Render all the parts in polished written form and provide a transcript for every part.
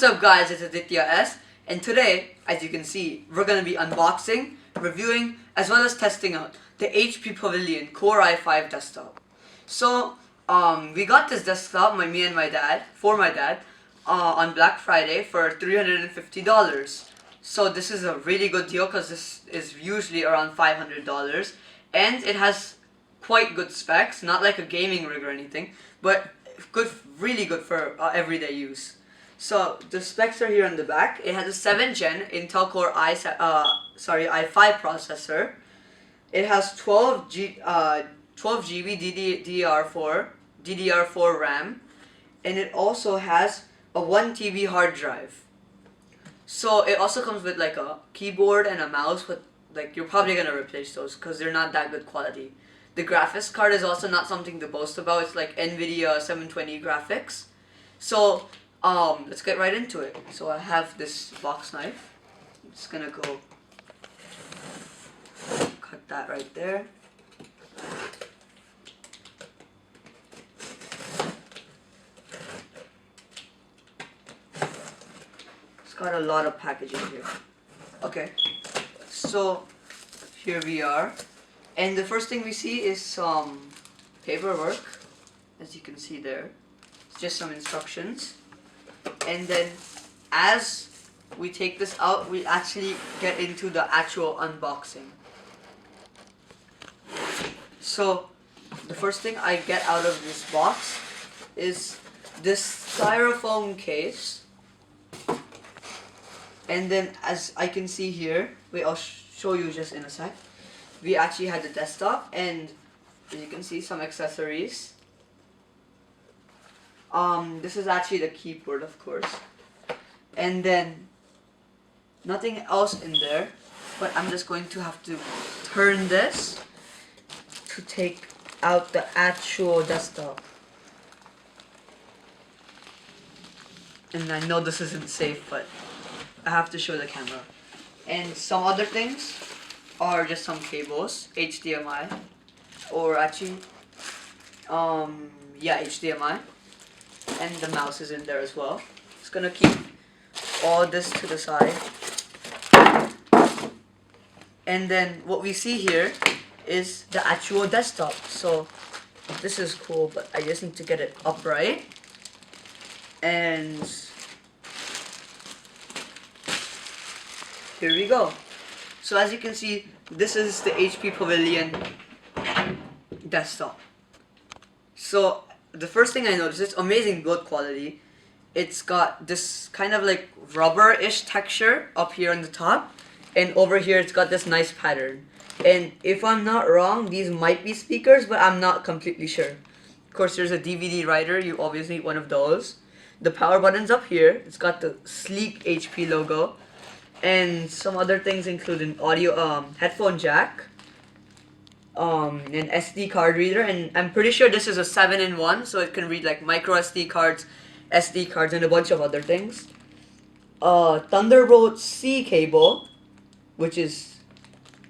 up guys, it's Aditya S, and today, as you can see, we're going to be unboxing, reviewing, as well as testing out the HP Pavilion Core i5 desktop. So, we got this desktop, me and my dad, on Black Friday for $350. So this is a really good deal because this is usually around $500, and it has quite good specs, not like a gaming rig or anything, but good, really good for everyday use. So the specs are here on the back. It has a 7th gen Intel Core i5 processor. It has 12 GB DDR4 RAM, and it also has a 1 TB hard drive. So it also comes with like a keyboard and a mouse, but like you're probably gonna replace those because they're not that good quality. The graphics card is also not something to boast about. It's like NVIDIA 720 graphics. So let's get right into it. So I have this box knife. I'm just gonna go cut that right there. It's got a lot of packaging here. Okay, so here we are. And the first thing we see is some paperwork, as you can see there. It's just some instructions. And then as we take this out, we actually get into the actual unboxing. So the first thing I get out of this box is this styrofoam case. And then as I can see here, wait, I'll show you just in a sec. We actually had the desktop, and as you can see, some accessories. This is actually the keyboard, of course. And then nothing else in there, but I'm just going to have to turn this to take out the actual desktop. And I know this isn't safe, but I have to show the camera. And some other things are just some cables, HDMI, or actually, yeah, HDMI, and the mouse is in there as well. Just gonna keep all this to the side. And then what we see here is the actual desktop. So this is cool, but I just need to get it upright. And here we go. So as you can see, this is the HP Pavilion desktop. So the first thing I noticed, it's amazing build quality. It's got this kind of like rubber-ish texture up here on the top, and over here it's got this nice pattern. And if I'm not wrong, these might be speakers, but I'm not completely sure. Of course, there's a DVD writer. You obviously need one of those. The power button's up here. It's got the sleek HP logo. And some other things include an audio headphone jack, an SD card reader, and I'm pretty sure this is a 7-in-1, so it can read like micro SD cards, SD cards, and a bunch of other things. Thunderbolt C cable, which is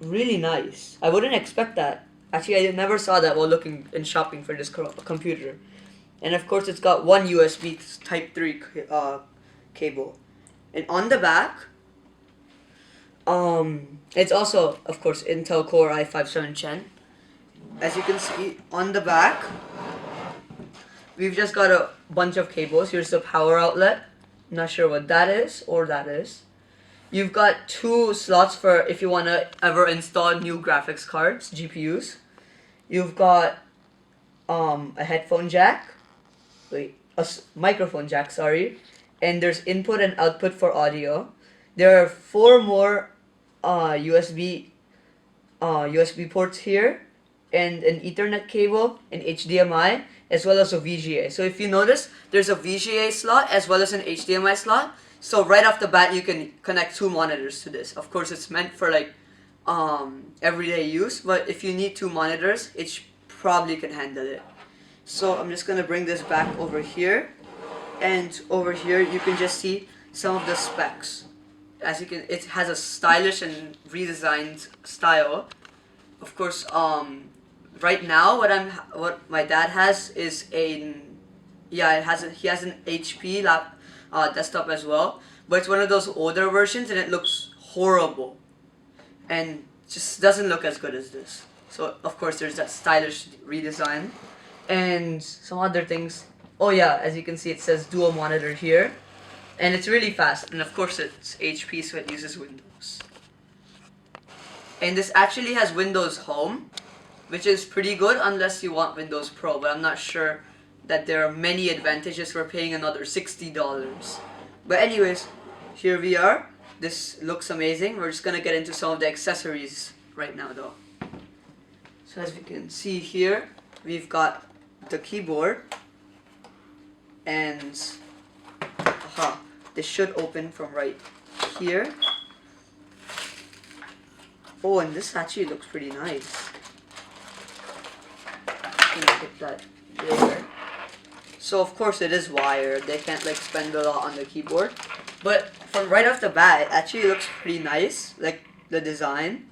really nice. I wouldn't expect that. Actually, I never saw that while looking and shopping for this computer. And of course, it's got one USB Type 3 cable. And on the back, it's also, of course, Intel Core i5 7th gen. As you can see on the back, we've just got a bunch of cables. Here's the power outlet. Not sure what that is or that is. You've got 2 slots for if you want to ever install new graphics cards, GPUs. You've got a headphone jack. Wait, a microphone jack, sorry. And there's input and output for audio. There are 4 more USB ports here, and an Ethernet cable, an HDMI, as well as a VGA. So if you notice, there's a VGA slot as well as an HDMI slot. So right off the bat, you can connect 2 monitors to this. Of course, it's meant for like everyday use, but if you need 2 monitors, it probably can handle it. So I'm just gonna bring this back over here, and over here you can just see some of the specs. As you can, it has a stylish and redesigned style. Of course, right now what my dad has is he has an HP desktop as well, but it's one of those older versions and it looks horrible and just doesn't look as good as this. So of course there's that stylish redesign and some other things. Oh yeah, as you can see it says dual monitor here, and it's really fast, and of course it's HP, so it uses Windows. And this actually has Windows Home, which is pretty good unless you want Windows Pro, but I'm not sure that there are many advantages for paying another $60. But anyways, here we are. This looks amazing. We're just gonna get into some of the accessories right now though. So as we can see here, we've got the keyboard, and this should open from right here. Oh, and this actually looks pretty nice. Gonna put that there. So of course it is wired. They can't like spend a lot on the keyboard, but from right off the bat, it actually looks pretty nice. Like the design.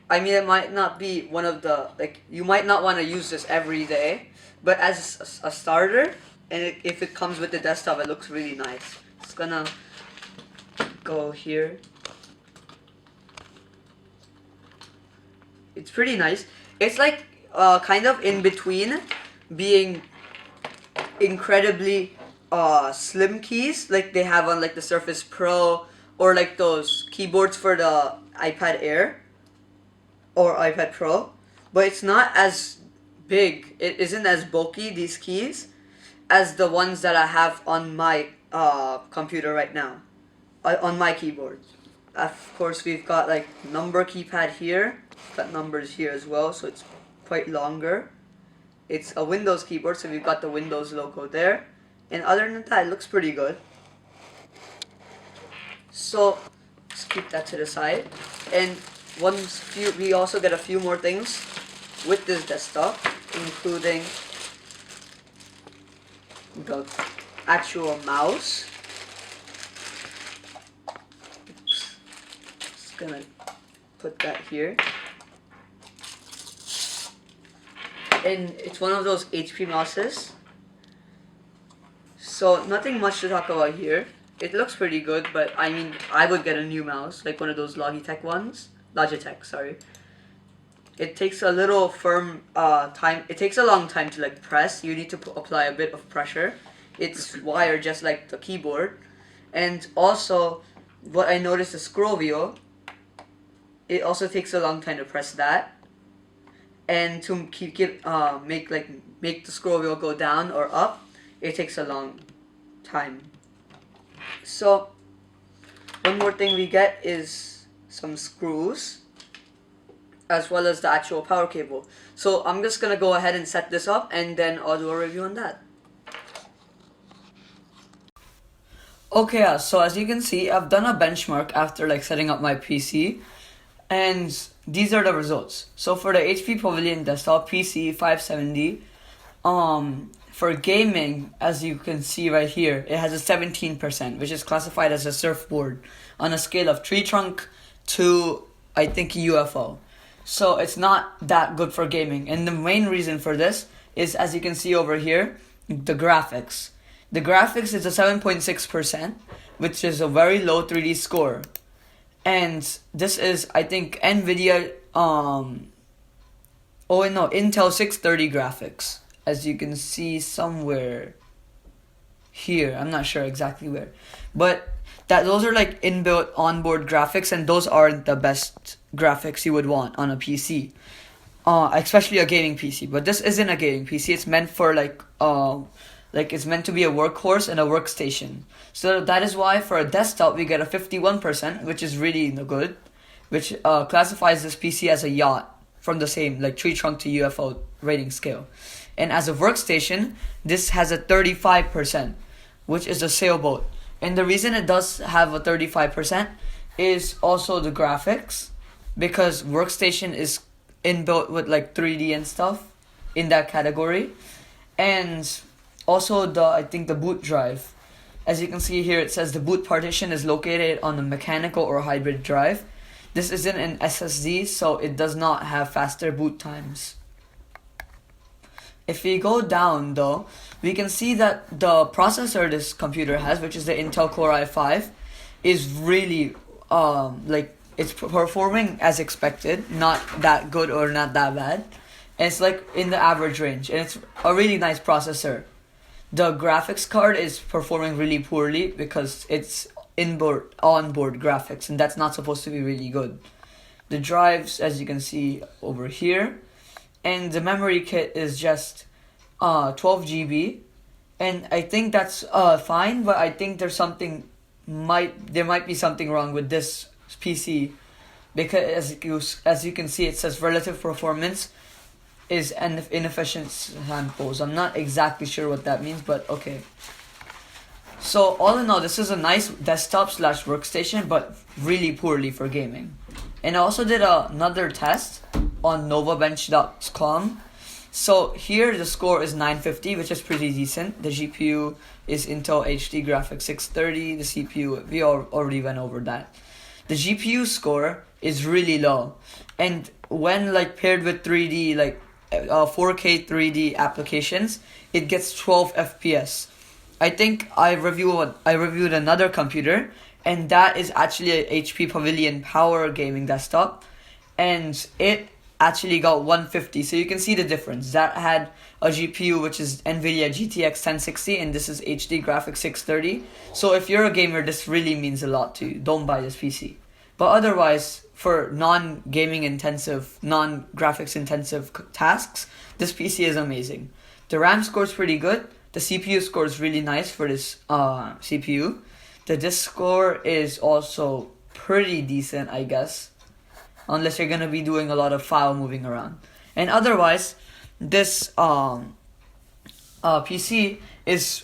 I mean, it might not be one of the you might not want to use this every day, but as a starter, and if it comes with the desktop, it looks really nice. It's gonna go here. It's pretty nice. It's like kind of in between being incredibly slim keys like they have on like the Surface Pro, or like those keyboards for the iPad Air or iPad Pro, but it's not as big. It isn't as bulky, these keys, as the ones that I have on my computer right now, on my keyboard. Of course, we've got like number keypad here, got numbers here as well, so it's quite longer. It's a Windows keyboard, so we've got the Windows logo there, and other than that, it looks pretty good. So let's keep that to the side. And we also get a few more things with this desktop, including the actual mouse. Oops. Just gonna put that here. And it's one of those HP mouses. So nothing much to talk about here. It looks pretty good, but I mean, I would get a new mouse, like one of those Logitech, sorry. It takes a little time. It takes a long time to like press. You need to apply a bit of pressure. It's wired just like the keyboard. And also, what I noticed, the scroll wheel, it also takes a long time to press that. And to make the scroll wheel go down or up, it takes a long time. So one more thing we get is some screws, as well as the actual power cable. So I'm just gonna go ahead and set this up, and then I'll do a review on that. Okay, so as you can see, I've done a benchmark after like setting up my PC, and these are the results. So for the HP Pavilion desktop PC 570, for gaming, as you can see right here, it has a 17%, which is classified as a surfboard on a scale of tree trunk to, I think, UFO. So it's not that good for gaming. And the main reason for this is, as you can see over here, the graphics. The graphics is a 7.6%, which is a very low 3D score. And this is, I think, NVIDIA, Intel 630 graphics. As you can see somewhere here, I'm not sure exactly where, but those are like inbuilt onboard graphics, and those are the best graphics you would want on a PC, especially a gaming PC. But this isn't a gaming PC. It's meant for it's meant to be a workhorse and a workstation. So that is why for a desktop we get a 51%, which is really good, which classifies this PC as a yacht from the same like tree trunk to UFO rating scale. And as a workstation, this has a 35%, which is a sailboat. And the reason it does have a 35% is also the graphics, because workstation is inbuilt with like 3D and stuff in that category. And also I think the boot drive. As you can see here, it says the boot partition is located on a mechanical or hybrid drive. This isn't an SSD, so it does not have faster boot times. If we go down though, we can see that the processor this computer has, which is the Intel Core i5, is really like it's performing as expected, not that good or not that bad. And it's like in the average range, and it's a really nice processor. The graphics card is performing really poorly because it's onboard graphics, and that's not supposed to be really good. The drives, as you can see over here, and the memory kit is just 12 GB, and I think that's fine, but I think there might be something wrong with this PC, because as you can see, it says relative performance is an inefficient samples. I'm not exactly sure what that means, but okay. So all in all, this is a nice desktop slash workstation, but really poorly for gaming. And I also did another test on novabench.com. So here the score is 950, which is pretty decent. The GPU is Intel HD Graphics 630. The CPU, we already went over that. The GPU score is really low, and when like paired with 3D, like 4K 3D applications, it gets 12 FPS. I think I reviewed another computer, and that is actually a HP Pavilion Power gaming desktop, and it actually got 150. So you can see the difference. That had a GPU which is NVIDIA GTX 1060, and this is HD Graphics 630. So if you're a gamer, this really means a lot to you. Don't buy this PC. But otherwise, for non-gaming intensive, non-graphics intensive tasks, this PC is amazing. The RAM score is pretty good. The CPU score is really nice for this CPU. The disk score is also pretty decent, I guess, unless you're gonna be doing a lot of file moving around. And otherwise, this PC is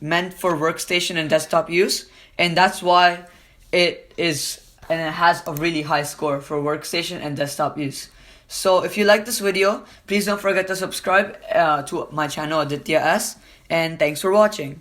meant for workstation and desktop use, and that's why it has a really high score for workstation and desktop use. So if you like this video, please don't forget to subscribe to my channel, Aditya S, and thanks for watching.